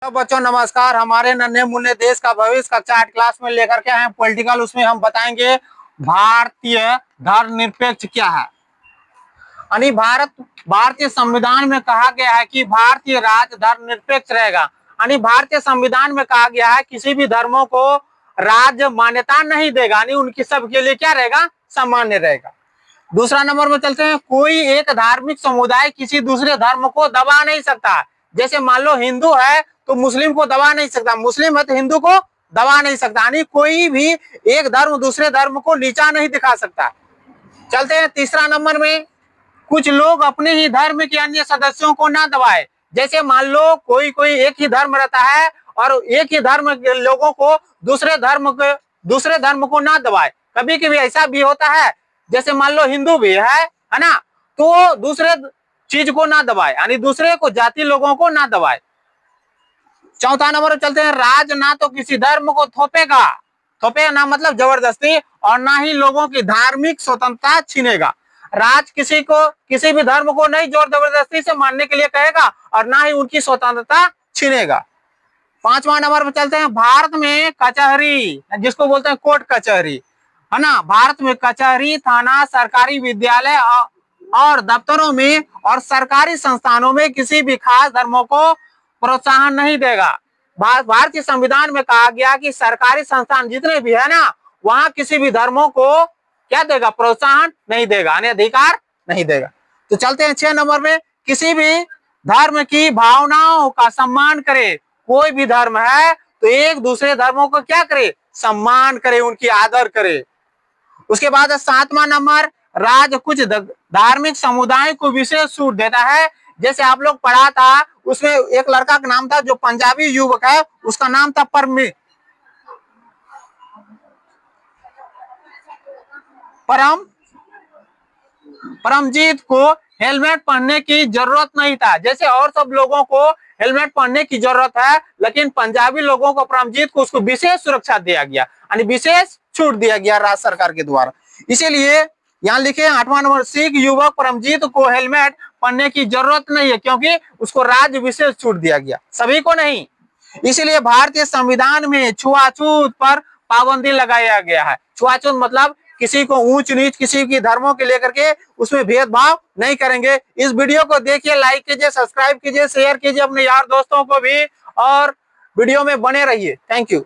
तो बच्चों नमस्कार। हमारे नन्हे मुन्ने देश का भविष्य कक्षा 8 क्लास में लेकर के आए हैं पॉलिटिकल। उसमें हम बताएंगे भारतीय धर्मनिरपेक्ष क्या है। यानी भारतीय संविधान में कहा गया है कि भारतीय राज्य धर्मनिरपेक्ष रहेगा। यानी भारतीय संविधान में कहा गया है किसी भी धर्मों को राज्य मान्यता नहीं देगा, यानी उनकी सबके लिए क्या रहेगा, सामान्य रहेगा। दूसरा नंबर में चलते हैं। कोई एक धार्मिक समुदाय किसी दूसरे धर्म को दबा नहीं सकता। जैसे मान लो हिंदू है तो मुस्लिम को दबा नहीं सकता, मुस्लिम है तो हिंदू को दबा नहीं सकता। यानी कोई भी एक धर्म दूसरे धर्म को नीचा नहीं दिखा सकता। चलते हैं तीसरा नंबर में। कुछ लोग अपने ही धर्म के अन्य सदस्यों को ना दबाए। जैसे मान लो कोई एक ही धर्म रहता है और एक ही धर्म के लोगों को दूसरे धर्म को ना दबाए। कभी कभी ऐसा भी होता है, जैसे मान लो हिंदू भी है ना, तो दूसरे चीज को ना दबाए, यानी दूसरे को जाति लोगों को ना दबाए। चौथा नंबर चलते हैं। राज ना तो किसी धर्म को थोपेगा ना मतलब जबरदस्ती, और ना ही लोगों की धार्मिक स्वतंत्रता छीनेगा। राज किसी भी धर्म को नहीं जोर जबरदस्ती से मानने के लिए कहेगा और ना ही उनकी स्वतंत्रता छीनेगा। पांचवा नंबर पर चलते हैं। भारत में कचहरी, जिसको बोलते हैं कोर्ट कचहरी, है ना, भारत में कचहरी, थाना, सरकारी विद्यालय और दफ्तरों में और सरकारी संस्थानों में किसी भी खास धर्मों को प्रोत्साहन नहीं देगा। भारतीय संविधान में कहा गया कि सरकारी संस्थान जितने भी है ना, वहां किसी भी धर्मों को क्या देगा, प्रोत्साहन नहीं देगा, यानी अधिकार नहीं देगा। तो चलते हैं 6 नंबर में। किसी भी धर्म की भावनाओं का सम्मान करे। कोई भी धर्म है तो एक दूसरे धर्मों को क्या करे, सम्मान करे, उनकी आदर करे। उसके बाद 7वां नंबर। राज्य कुछ धार्मिक समुदाय को विशेष छूट देता है। जैसे आप लोग पढ़ा था, उसमें एक लड़का का नाम था जो पंजाबी युवक है, उसका नाम था परमजीत को हेलमेट पहनने की जरूरत नहीं था। जैसे और सब लोगों को हेलमेट पहनने की जरूरत है, लेकिन पंजाबी लोगों को, परमजीत को, उसको विशेष सुरक्षा दिया गया, यानी विशेष छूट दिया गया राज्य सरकार के द्वारा। इसीलिए यहाँ लिखे 8वां नंबर। सिख युवक परमजीत को हेलमेट पहनने की जरूरत नहीं है, क्योंकि उसको राज्य विशेष छूट दिया गया, सभी को नहीं। इसीलिए भारतीय संविधान में छुआछूत पर पाबंदी लगाया गया है। छुआछूत मतलब किसी को ऊंच नीच, किसी की धर्मों के लेकर के उसमें भेदभाव नहीं करेंगे। इस वीडियो को देखिए, लाइक कीजिए, सब्सक्राइब कीजिए, शेयर कीजिए अपने यार दोस्तों को भी, और वीडियो में बने रहिए। Thank you.